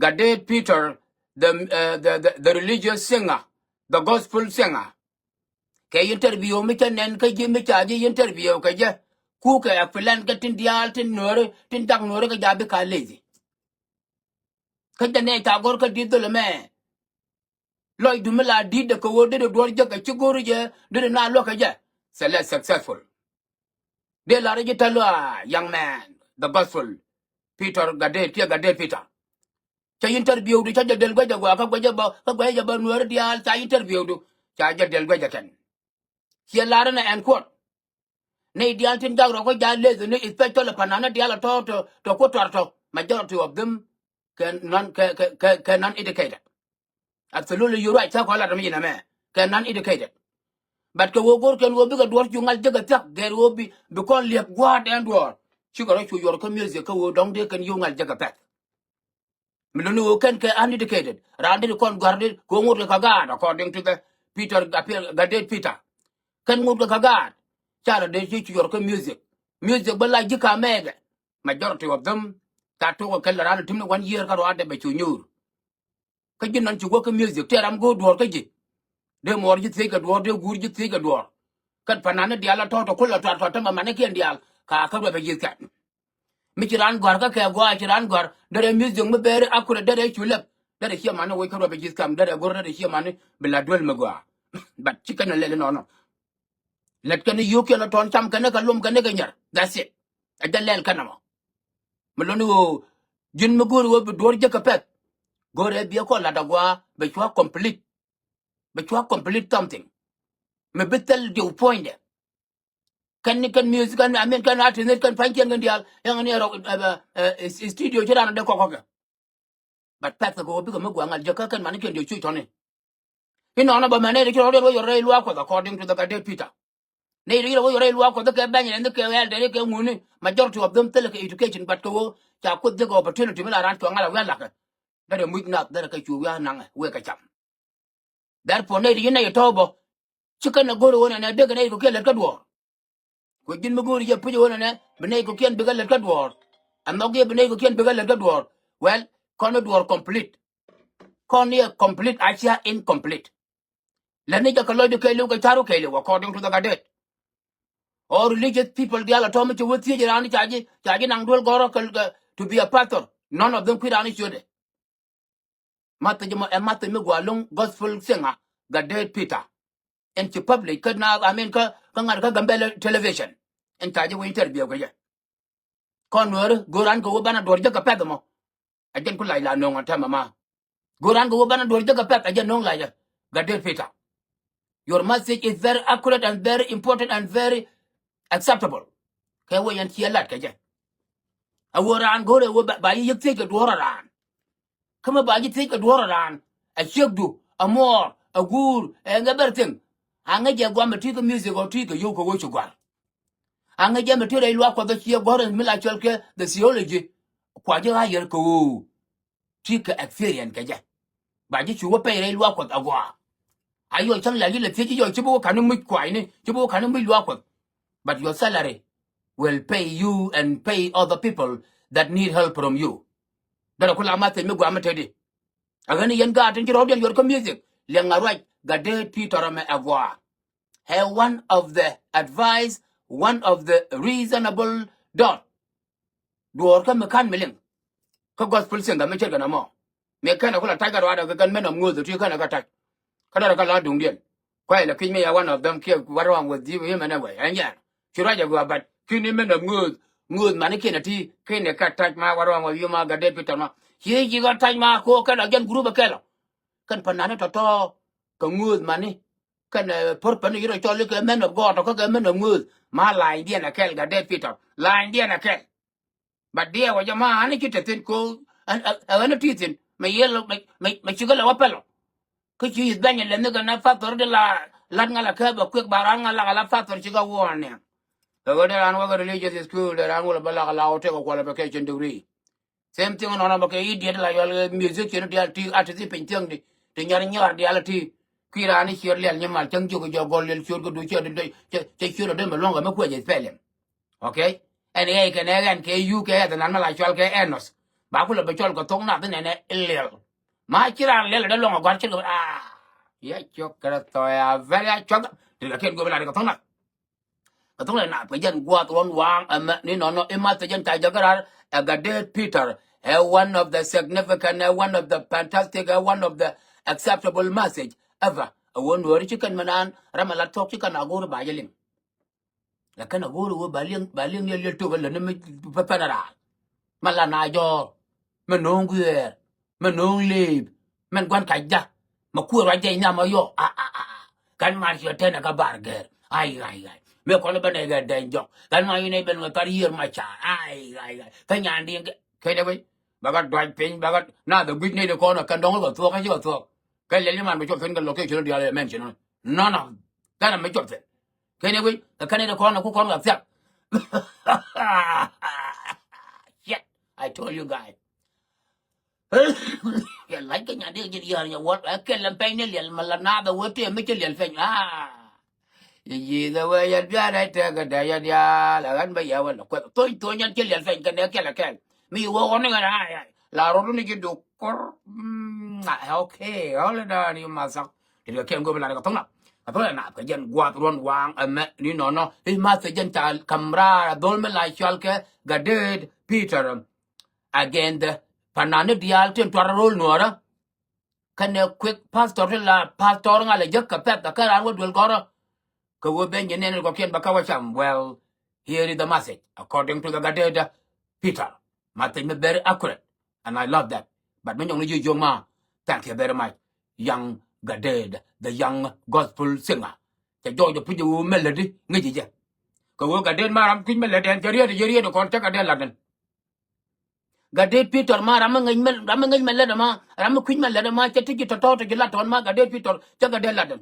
Gade Peter, the religious singer, the gospel singer. Ke interview mi ken nen ke jimi chaji interview ke je ku ke afilan ke tin dial tin nore tin tak nore ke jabi ka lezi. Ke jane ta gor ke didol me. Loy dumela did the ko de do je ke chiguru je de na lo ke je. Select successful. De la re talo young man, the gospel Peter Gade Peter. Cha interview du cha del gwa jagwa ka gwa ja ba nore dial cha interview du cha del gwa jaken. Here la na en quote. Nay dial tin dag ro ko jale ne especially panana dial to ko torto majority of them can non educated. Absolutely you're right ta ko la me can non educated. But ko go can go bigger door jungal jaga tak there will be because liep guard and door chigoro chu your music ko dong de kan jungal jaga tak. Milunu can uneducated randi kon guarded ko ngur ka gad according to the Peter Gade Peter kan ngur ka gad chara de chi your music but like jika mega majority of them that to ko ran tim 1 year ka ro be chu nyur ka jin nan chu ko music teram go dor ka ji de mor ji te ka dor de gur ji te ka dor kan panana diala to ko la to ma mane ken dial ka be ji ka mi chiran gor ka ke go chiran gor de music me bere akure de chulep de chi mane we ka be ji kam de gor de chi mane bla dwel me go but chicken le no let kan yu ke la ton cham kan ka lum kan ka nyar that's it adalel kanamo melonu jin me gor wo dor je ka pet gore bi ko la dagwa be chwa complete something me betel de point kan music kan amen kan artist kan fanken kan dial yang ne ro studio jira na de ko but pet go bi ko me gwa ngal je kan man ken de chu tone ino na ba mane de ko ro yo re lu akwa according to the Gade Peter ne ri ro yo re lu akwa the ban ne ke el de ke nguni majority of them tele education but ko cha ko de opportunity me la ran to ngala wa la ka de mu na de ka chu wa na we ka cham therefore ne ri ne to bo chicken na goro wona na de ne ko ke le ka do ko jin mo gori je pujo wona ne bene ko ken bigal ka dwor am no ge bene ko ken bigal ka dwor well kono dwor complete kon ye complete asia incomplete la ne ka lo de ke lu ka taru ke lu according to the Gade or religious people dia la to me to tie ran chaji nang dol goro to be a pastor none of them quit ani chode mata je mata me gwalung gospel singer Gade Peter en ci public ka na amen ka ngar ka gambele television en taji wo interview ko ye konwer goran ko bana dor jaga pet mo ajen ko laila no ngata mama goran ko bana dor jaga pet ajen no laila Gade Peter your message is very accurate and very important and very acceptable ke wo yan tialat ke je aworan gore wo ba yi yek ke doraran kama ba yi ke doraran a shegdu a mor a gur e ngabertin anga je gwa meti ko music o ti ko yo ko wo chugwa anga je meti re lwa ko the chi gore mila chelke the theology kwa je ha yer ko ti ka experience ke je ba ji chu wo pe re lwa ko agwa ayo chang la le ti yo chibo kanu mi kwai ni chibo kanu mi lwa ko but your salary will pay you and pay other people that need help from you dara kula mate mi gwa mate di agani yen ga tin ro yor ko music le ngarwa Gade Peter me agwa hey one of the advice one of the reasonable dot do ka me kan miling ka gospel singer me cherga na mo me kana kula tiger wada ga gan men of nguzo ti kana ka tak kada ka la dung dien kwai la kin me ya one of them ke warwa with you him anyway anya churaja go but kin men of nguzo mane kina ti kine ka tak ma warwa with you ma Gade Peter ma ye ji ga tak ma ko kana gen group ka la kan panane to ka nguzo mane kan por pan yiro chole ke men of God ko ke men of nguzo ma lai dia na kel Gade Peter lai dia na kel but dia wa jama ani kitetin ko ana titin me yelo me chigala wapelo ko chi danya le nga na factor de la ngala ka ba kwek baranga la factor chiga wone the word an wa religious school de ran wala bala la hotel ko qualification degree same thing on ba ke idiot la yol music chen dia ti artist painting de te nyar dia la ti kirani chior le nyamal chang ju go gol le chior go du chior de che chior de melonga me ko je pelem okay and ke ke nan ke yu ke da nan la chol ke enos ba ku le be chol ko tong na ne ne lel ma chira lel da long gwa chil ya chok kara to ya very chok de la ken go la ko tong na ko tong na pe jen gwa ton wang ni no ima te jen ta jagara ga de Peter one of the significant one of the fantastic one of the acceptable message ever a won wori chicken manan ramala tok chicken agor ba yelim la kana goro wo baling yel to le ne pe panara mala na jo menong guer menong lib men gwan kaja ma ku ra je nya ma yo kan mar yo tena ka barger ai me ko le bane ga denjo kan ma yine ben ka yer ma cha ai ka nyan din ke de we bagat dwaj pin bagat na the big ne de ko na kan dong ba to ka jo to ka le man me jo fen ga location dia le mention no kana me jo fen ke ne we ka ne de ko na ku ko ga fyak shit I told you guys ya like cái nhà đi gì nhà what cái làm pe này liền mà là na đâu có tiền mấy cái liền phải gì đâu vậy ya ra đây cái đây ya là anh bây giờ là tôi nhận cái liền phải cái này cái là cái mi wo con này là rồi nó cái đồ ok all đó đi mà sao thì cái em có bên này có thông nào tôi là nạp cái dân quạt luôn quang mẹ đi nó thì mà cái dân trả camera đôi mới lại cho cái gaded Peter again the panane dial ten twarol nuara kane quick pastor la pastor ngale jakka pet ka ran wol goro ko wo ben yenen ko ken bakawa cham well here is the message according to the gaded Peter mate me very accurate and I love that but men yong you ma thank you very much young gaded the young gospel singer cha jo jo puju melody ngi je ko wo gaded maram kin melody en jeriya ko ta gaded laden gade Peter ma ram ngai mel da ma ram kuin mel da ma chati ki to to la ton ma gade Peter cha gade la den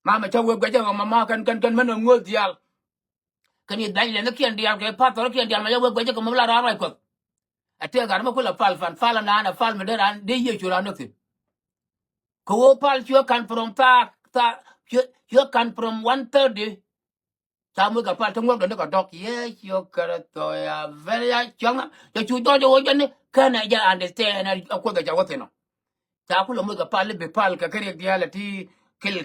ma cha wo ga ma kan men ngo dial kan yi dai le na kian dial ke pa to kian dial ma wo ga ma la ra ko ate ga ma ko la fal na fal me de ye chura no ti ko wo pal chu kan from you can from 130 Samu ka pa tungol ka ka dok yes yo karato ya very chong ya chu do jo jane kana ja understand ko ga jawo teno ta ku lo mu ka pa le be pal ka kare dia la ti kil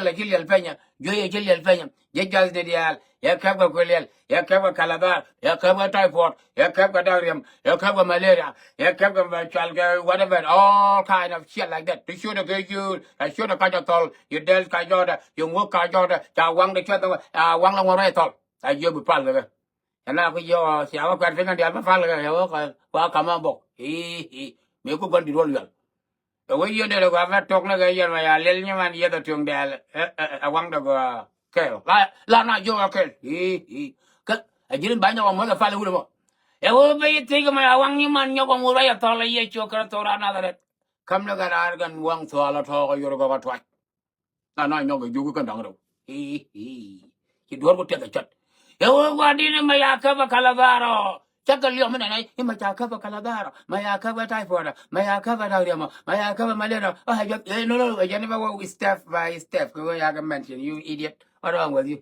la gil penya yo ye gil penya ye jas de dia ya ka ga kolel ya ka ga kalabar ya ka ga typhoid ya ka ga diarrhea ya ka ga malaria ya ka ga chalga whatever all kind of shit like that to show the you I show the ka tol you del ka joda you ngo ka joda ta wang de chwa wang la ngore tol ai yo bu pal ga na ko yo sia wa kwat fenga dia ma fal ga yo ka wa ka ma bok me ko gon di rol yal we yo de ko va tok na ga yo ma ya lel ni man ye da tung del wang da go ke la na yo ke ka ajirin ba nya wa mo ga fal hu mo e wo be te ga ma wang ni man nyo ko mo ra ya to la ye cho ka to ra na da kam na ga ar gan wang to la to ko yo go ga twa na na nyo ga ju ko dang ro ki dor ko te ga chat e wo wa di ne ma ya ka ba kala baro chakal yo mena nai ima chaka ba kalabara maya ka ba typhoid maya ka ba diarrhea maya ka ba malaria no I never go step by step ko ya ga mention you idiot what wrong with you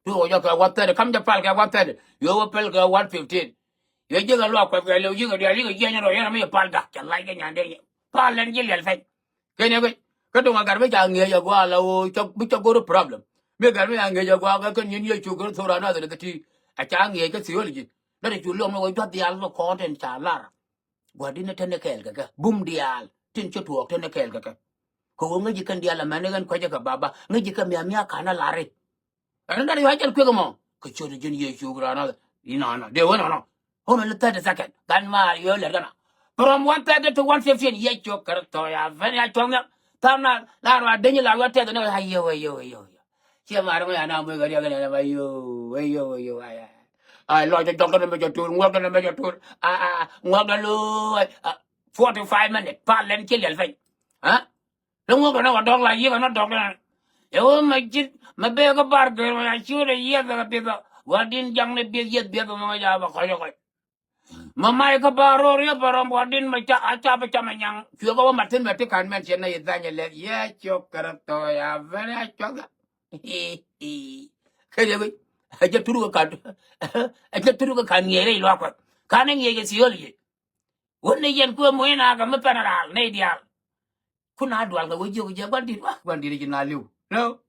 do yo ka what the come the pal ka what the yo pel ka 115 yo je ga lo ko ga lo yi ga dia li ga je nya ro ya me pal da ka lai ga nya de pal len je le fe ke ne ko do ga be ja nge ya gwa la o cho go problem me ga me nge ya gwa ga kan yin ye chu ko thora na de ti a cha nge ka siyo li dari chulo mo jot dial no content chalar gwadi ne tene kel ga bum dial tin cho tuok tene kel ga ko ngi kan dial ma ne gan ko ja ka baba ngi ka mi kana lare an dari ha kel ko mo ko cho de jin ye chu gra na ina de wona no hold on 30 second gan ma yo le gana from 130 to 115 ye cho kar to ya ven ya chong tamna la ra de ni la wa te no ayo che ma ro ya na mo ga ya ga ayo ai lo cho con nó cho ngok nó cho tur ngok lu 45 minutes pa len chi len phải hả nó ngok nó đong lại gì nó đong là yo mà chít mà bé cái bar cái mà chú này yết cái bé cái wadin jang này bé yết bé mà ya ba coi mà mai cái bar rồi ya bar wadin mà cha acha ba cha mà nhang chưa có mặt thân mà cái can men chen này ra nhà lẹ ya cho cái to ya về cho cái gì vậy aja turu ka ngere lo ko kaning ye ge sioli woni yen ko mo ina ga me panara ne dia kuna dwal ga wojo je gwandi ji na liu no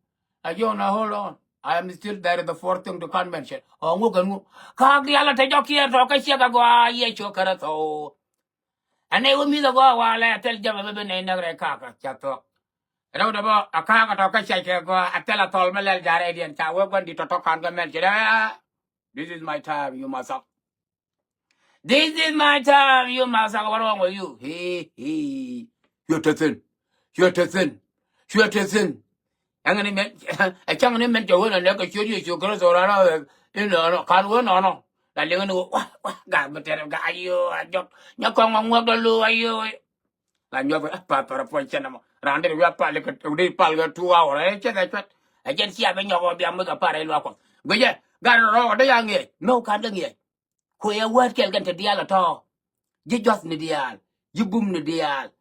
ajo na hold on I am still there the fourth thing to convention ngu kan ngu ka dia la te jokier to ka sia ga gwa ye chokara to ane wo mi da gwa wa la tel jaba be ne na re ka chato Rau da ba aka ka to ka sia ke gwa atela tol melel jare dien cha wo gwandi to kan ga men this is my time you must up. This is my time you must up. What wrong with you? Hey. You're thin. You're thin. You're thin. Ang ni men a chang ni men jo na le ka chu chu ko so ra no kan wo no la le no ga ma te ga ayo a jok nya ko ngwa do lu ayo la nyo pa po chen mo rande wi pa le ka de pal ga 2 hour che da chat a jen sia be nyo ko bi am ga pa re lo ko go je ga ro da yang ye no kan da ye ko ya wat kel kan te dia la to ji jos ni dia ji bum ni dia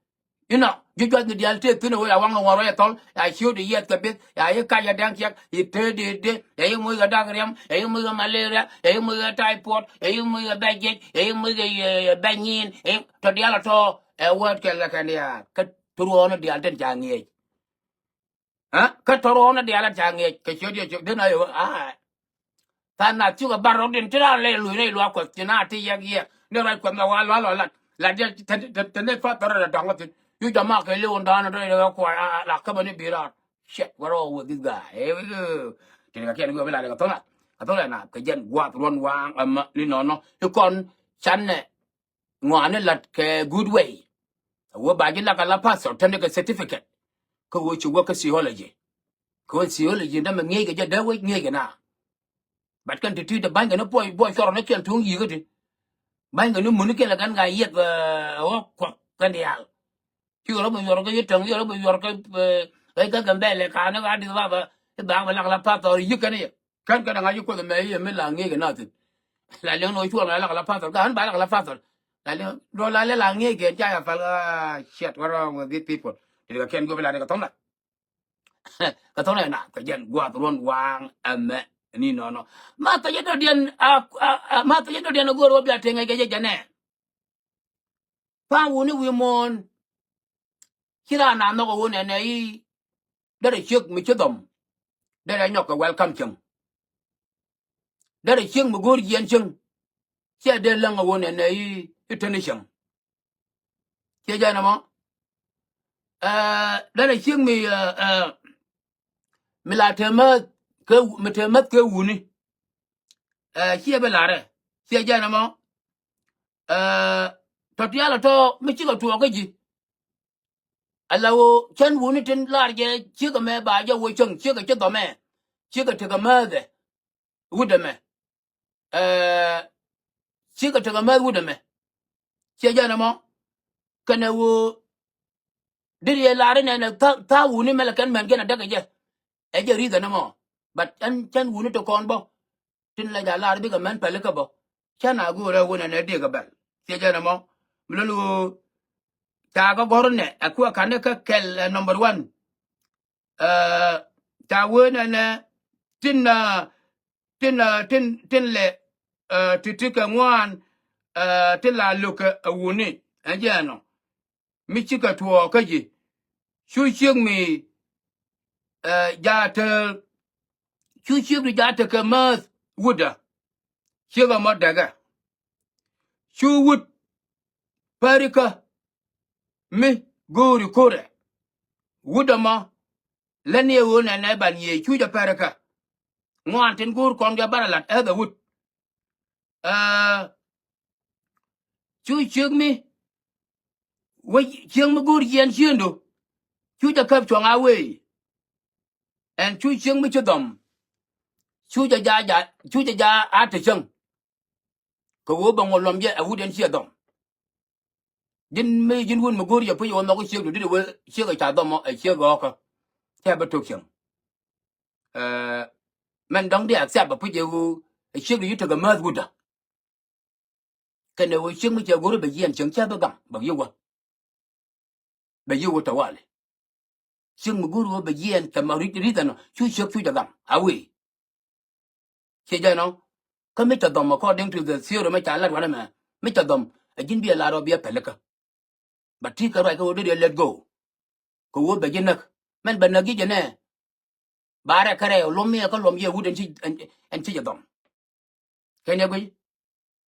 you know, you got the altar to know I want to worry at all. I show the yet a bit. I can't dance yet. He paid it. A move a dagrium, a move a malaria, a move a typhoid, a move a baggage, a move a bangin, to the alato, a word can like an air. Cut to honor the altar jangy. Huh? Cut to honor the altar jangy. Then I Tana chuga barro din tira le lu ne lu akwa tina ti yak ye ne ra kwa ma wa la de te fa tara da dang tin yu jama ke le on dana de kwa la ka bani bira shit what wrong with this guy here we go ti ga ken go bela ga tola na ka jen gwa ron wang am ni no yu kon chan ne ngwa ne lat ke good way wo ba ji la ka la passport tende ka certificate ko wo chu wo ka psychology na me nge ga da we nge ga na but kan ti da banga no boy soro na ken tung yi gati banga no mun ke la kan ga yet o ko kan ya ki ro mo yor ga yetang yor mo yor ka ai ka gambele ka na ga di ba la pa to yi kan ye kan ga yi ko me ye me la nge ga na ti la le no chu la pa to ga han ba la pa to la le do la nge ge ja ya fa shit what wrong with these people ti ga ken go la ga tong na ka tong na ka jen gwa ron wang ame ni no mata yedo dien mata yedo dien go ro bia tenga ge jane pa woni wi mon kira na no go ne ne yi dere chuk mi chudom dere nyok welcome chung dere chung mu gor yen chung che de lang go ne ne yi itene chung che jana mo dere chung mi la temat ke wuni che be la re che jana mo to tiala to mi chigo to ga ji alawo chen wuni tin large chiga me ba ja wo chung chiga chiga me chiga tiga me de wuda me chiga tiga me wuda me che jana mo kana wo diri lare ne ta wuni mela kan men gena daga je e je riga na mo but chen wuni to kon bo tin la ja lare bi ga men pele ka bo chana go ra wona ne de ga bel che jana mo mlulu ta ga gorne akwa kanne ka kel number 1 ta wona ne tin le titika ngwan tin la luka wuni ajano michika tuo kaji chu chieng mi ja te chu chieng ja te ka ma wuda chiga ma daga chu wud parika mi gori kore wuda ma lani wona na ban ye chu ja parika ngwan tin gur kon ga baralat e da wud chu chieng mi wo chieng mi gur yen chiendo chu ja kap chong awe en chu chieng mi chodom chu ja ate chang ko wo bango lomje a wuden chi dom jin wun mo gori ya pu yo no ko chi du de we chi ga cha dom a chi ga ko ta ba to chang men dong de accept ba pu je wu chi du to ga ma wuda kana wo chi mi che gori ba yen chang cha ba gam ba yo to wale chi mo gori ba yen ta ma ri ta no chu ja gam a we che ja no ka mi ta dom according to the theory ma cha la wa na ma Mita dom, a jin be a lot of beer peleka. But tika right go did let go. Go wo beginak. Men banagi jane. Bara kare, lomi a column ye wouldn't and see dom. Can you go?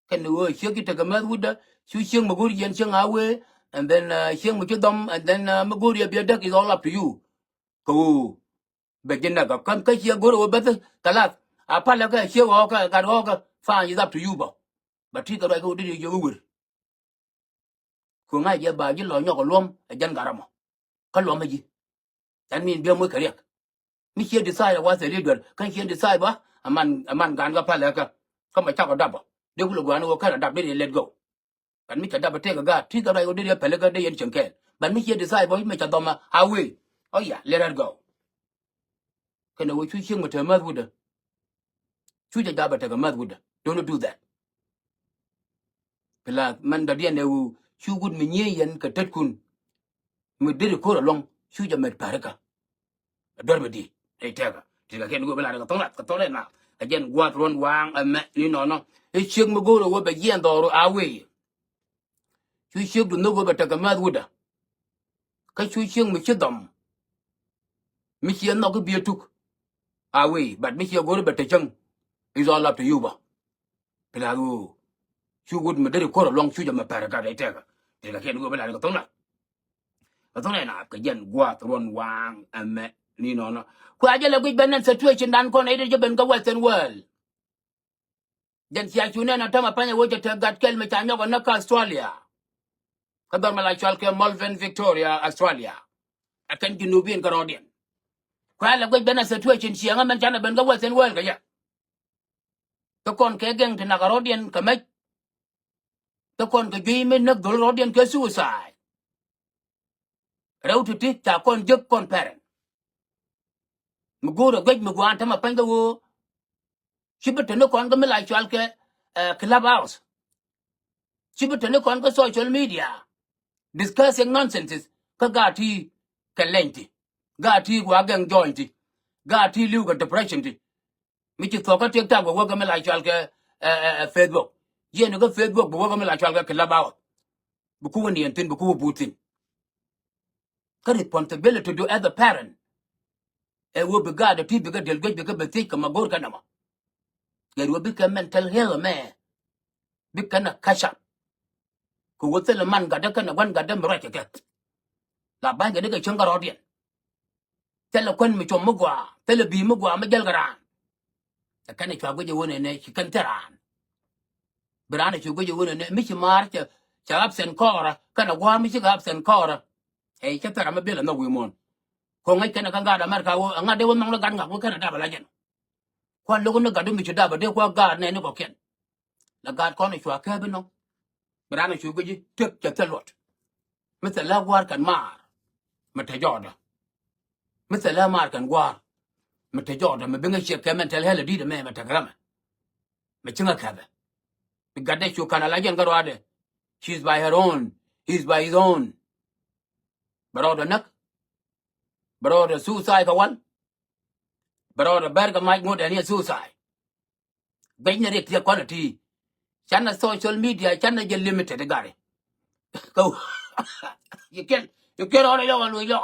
Can you shake it a gamad wood? Shing Maguri and Shang away, and then Shing Mujudom, and then Maguri be a duck is all up to you. Go. Beginner, come catch your go better. Talat. A palaka, she walker, got hawker, fine is up to you, but tika right go did you will. Kunga ya ba ji lo nyoko lom a jan garamo ka lom ji that mean be mo kariak mi here decide what the leader kan here decide ba aman gan ga pala ka ma cha ko dabo de ku lo gwan wo ka dab de let go kan mi cha dabo te ga ti ga rai go de pele ga de yen chenken but mi here decide ba mi cha doma hawe oh yeah let her go kan wo chu ching mo te ma wuda chu ja dabo te ga ma wuda don't do that pela man da de ne wu chu gud mi nye yen ka tet kun mi de ko long chu ja met paraka dormidi ai tega tiga ken go bela ga tola na again gwa ron wang ni no e chig mo go ro be yen do awe chu chig no go beta ga madwuda ka chu chig mi chidom mi chien no go bi tuk awe but mi chig go beta chang is all up to you ba pela go chu gud me de ko long chu ja me para ga ai tega tiga ken go bela ga tola na ka yen gwa ron wang ni no kwa jele go benen situation dan ko na ide ben ga western world den si achune na tama panya wote te gat kel me tanyo na ka Australia kadar mala chal ke Malvern Victoria Australia akan junubin karodien kwa la go bena situation si nga men chana ben ga western world ga ya to kon ke geng te na karodien ka me to kon ke gi me nak dol rodien ke suicide rew tu ti ta kon jek kon parent muguro gwej mugwan tama panya wo shibete no kon ga mala chal ke clubhouse shibete no kon ga social media discussing nonsense kagati kalenti gati wagang jointi gati liu ga depression ti michi toka tikta go waga mela chal ke Facebook ye no ga Facebook go waga mela chal ke labaw bu ku woni entin bu ku butin ka responsibility to other parent e wo be ga de ti be ga del be ga be ti ka magor kana ma ye wo be ka mental health me be kana kasha ko wote le man ga de kana wan ga de mra ke la ba ga de ka changa rodien tele kon mi chom mugwa tele bi mugwa ma jel garan kana chwa goje wona ne kan taran brana chwa goje wona ne mi chi mar cha absen kora kana gwa mi chi absen kora e cha tara ma bela no wi mon ko ngai kana kanga da mar ka wo nga de won mang gan nga ko kana da bala jen kwa logo no gadu mi chi da ba de kwa ga ne ko ken la ga ko ne chwa ka bi no brana chwa goje tek cha talot mi ta la war kan mar ma ta joda mi ta la mar kan war ma ta joda ma binga che ka mental health di de me ma ta grama ma chinga ka ba gade chu kana la jen garwade she's by her own he's by his own brother nak brother suicide ka wan brother berga mai ngod ani suicide bayna rek ya quality chana social media chana je limited gare ko you can only yo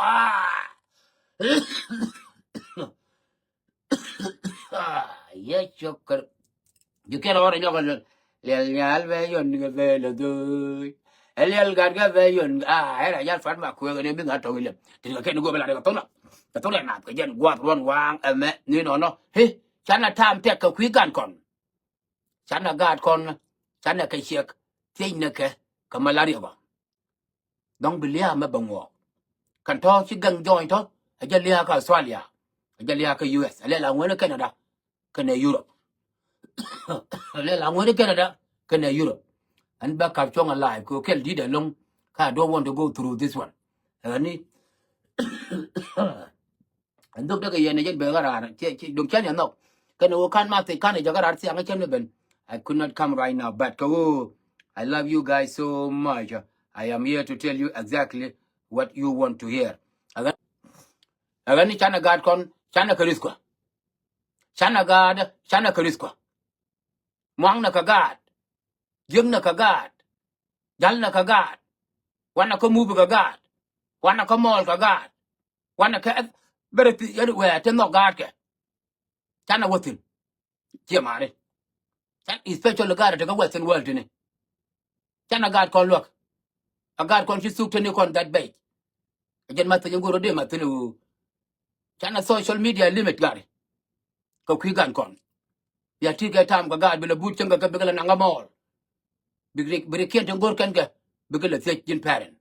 ye chokar you can only yo le nyal ve yon ga ve le do el gar ga ve yon era ya fat ma ko ga ne bi ga to ile ti ga ken go bela ga to na ka to le na ka jen gwa ron wang ni no he chana tam te ka kwi gan kon chana gad kon chana ka chek tin ne ka malaria ba dong bilia ma bango kan to chi gang join to a ja lia ka Australia a ja lia ka US ale la ngone Canada ka ne Europe ale la ngone Canada ka ne Europe and back up chong alive ko kel di de long ka don't want to go through this one ani and dok de ye ne jen be gara che dong chen ya no kan wo kan ma te kan ja gara ti ang chen ben I could not come right now but ko I love you guys so much I am here to tell you exactly what you want to hear agani chana gad kon chana kariskwa chana gad chana kariskwa mwang na kagad jing na kagad jalna ka God wana ka move ka God wana ka mall ka God wana ka bereti yadu we te no God ke kana wotin tie mare tan especially God te ka western world ne kana God kon look a God kon chisu te ne kon that bay jen ma te ngoro de ma te no kana social media limit God ko kwi gan kon ya ti ga tam ka God bila but chenga ka bigala nanga mall bigre kien te ngor kan ga bigala te jin parent.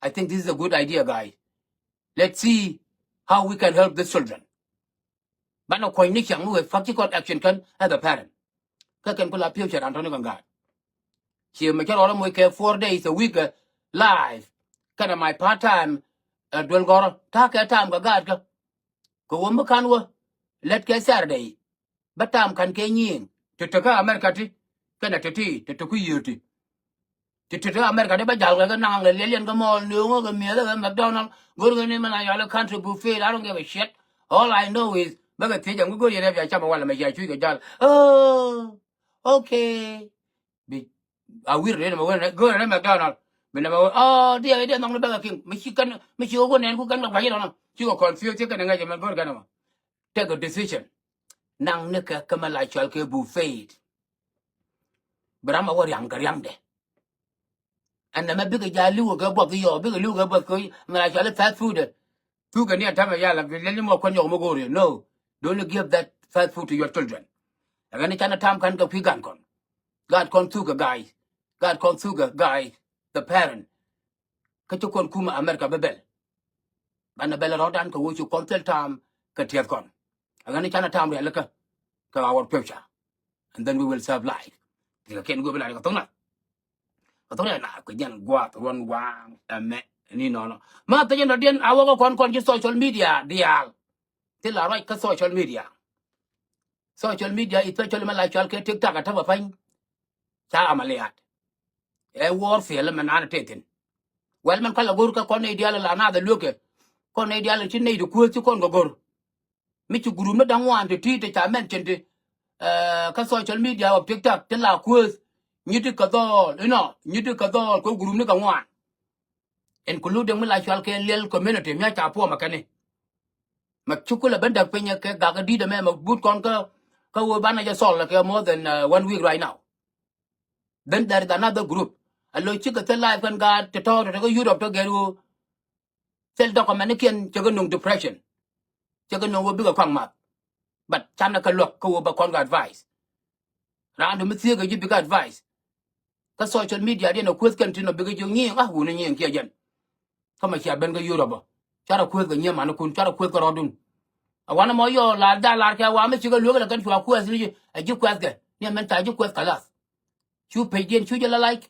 I think this is a good idea, guys. Let's see how we can help the children. But no coin nick young with practical action can as a parent. Can pull up future and turn on God. She make all of my 4 days a week live. Kind of my part time dwell goro. Talk a time go God go. Go woman can work. Let get Saturday. But time can gain yin. To take America tea. Can I tea to took you tea. To America, never jal like a nang, a lillian come all new, a meal, a McDonald, go to the name and a country buffet. I don't give a shit. All I know is, Bugger Tej, I'm going to have a chama while I'm a jal. Oh, okay. I will read him go to McDonald. Oh, dear, I didn't know the Burger King. Michigan, Michigan, and who can look right on him. You are confused, chicken and I go to take a decision. Nang nicka come a like chalke buffet. But I'm a worry, I'm young there. And I'm a bigger jalu go above the bigger look above going, I shall fast food. Two can near time yala, let him walk on your mogori. No, don't give that fast food to your children. And any kind of time can go pigan con. God con sugar guy. God con sugar guy, the parent. Kachukon kuma America bebel. And the bell around and go you consult time, Katiat con. And any kind of time we look at our picture. And then we will serve life. You can't go like a tona. A tona, could then go out one wang and me. Ni no. Mata yen den awo kon just social media dial. Till I write social media. Social media especially man like chalke TikTok ataba fine. Cha amaliat. E warfare man ana taken. Well man kala gor ka kon ideal la na the look. Kon ideal chin ne du ku ci kon gor. Mi ci guru me dan wan te ti te cha mention de ka social media of TikTok till la ku ni de ka do ni de ka do ko guru ne ka wan. Including me like chalke lel community mi cha po makane. Chukula benda penya ke gaga di de me but kon ka wo bana ja sol like more than 1 week right now. Then there is another group. Allo chika tell life and God to talk to Europe to get you self document can chagan depression. Chagan no bigger kwang mat. But chana ka look ko ba kon advice. Round the mithia you big advice. Ka social media then a question to no bigger you ngi ah wu ni ngi jen. Kama cha ben ga Europe. Chara ku ga nyama no kun chara ku ga rodun. I want more your la da la ka wa me chiga look la kan chwa ku asli a ju ku asga. Ni men ta ju ku kalas. Chu page den chu jala like.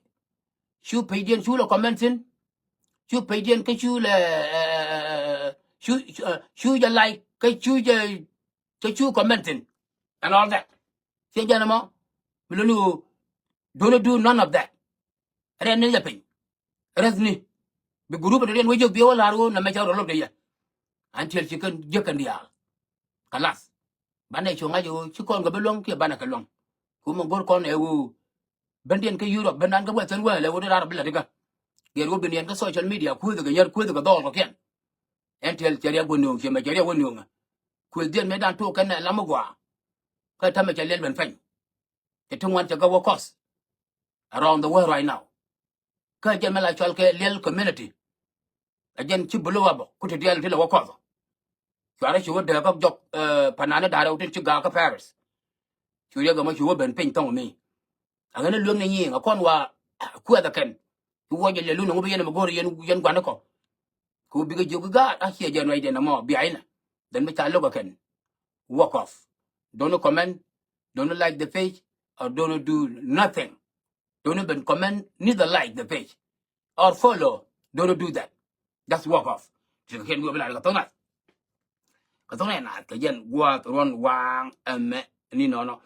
Chu page den chu lo commenting. Chu page den ka chu le chu ja like ka chu commenting and all that. Say jana mo. Milunu don't do none of that. Ren ni japin. Resni. Be group de den wejo biyo la ro na me cha ro lo de ya. Until chicken jekan dia. Kalas. Bana chonga jo chikon ga belong ke bana ka long. Kuma gor kon e wu benden ka Europe bendan ka western world le wo da rabla diga. Ger go benden ka social media ku da yar ku da dol ko ken. Entel cheria gonu ke me cheria gonu. Ku den me dan to kan la mo gwa. Ka ta me chelel ben fan. Ke tungwan cha ga wo cost around the world right now. Ka jen me la chol ke lel community. Ajen chi bulu wabo ku te dial te la wo cost. Chara chi wo de ka jok panana da ra tin chi ga ka Paris. Chu ye ga ma chu wo ben pen tong mi. Angana luong ni ngi akon wa ku da ken. Tu wo je le lu no be yen mo gor yen gwa ko. Ku bi ga jogu ga a here jen right na mo bi aina. Then me cha lo ga ken. Walk off. Don't comment, don't like the page, or don't do nothing. Don't even comment, neither like the page. Or follow. Don't do that. Just walk off. Chứ khen người bên này là cái tốt này là cái dân qua ron wang em ni nó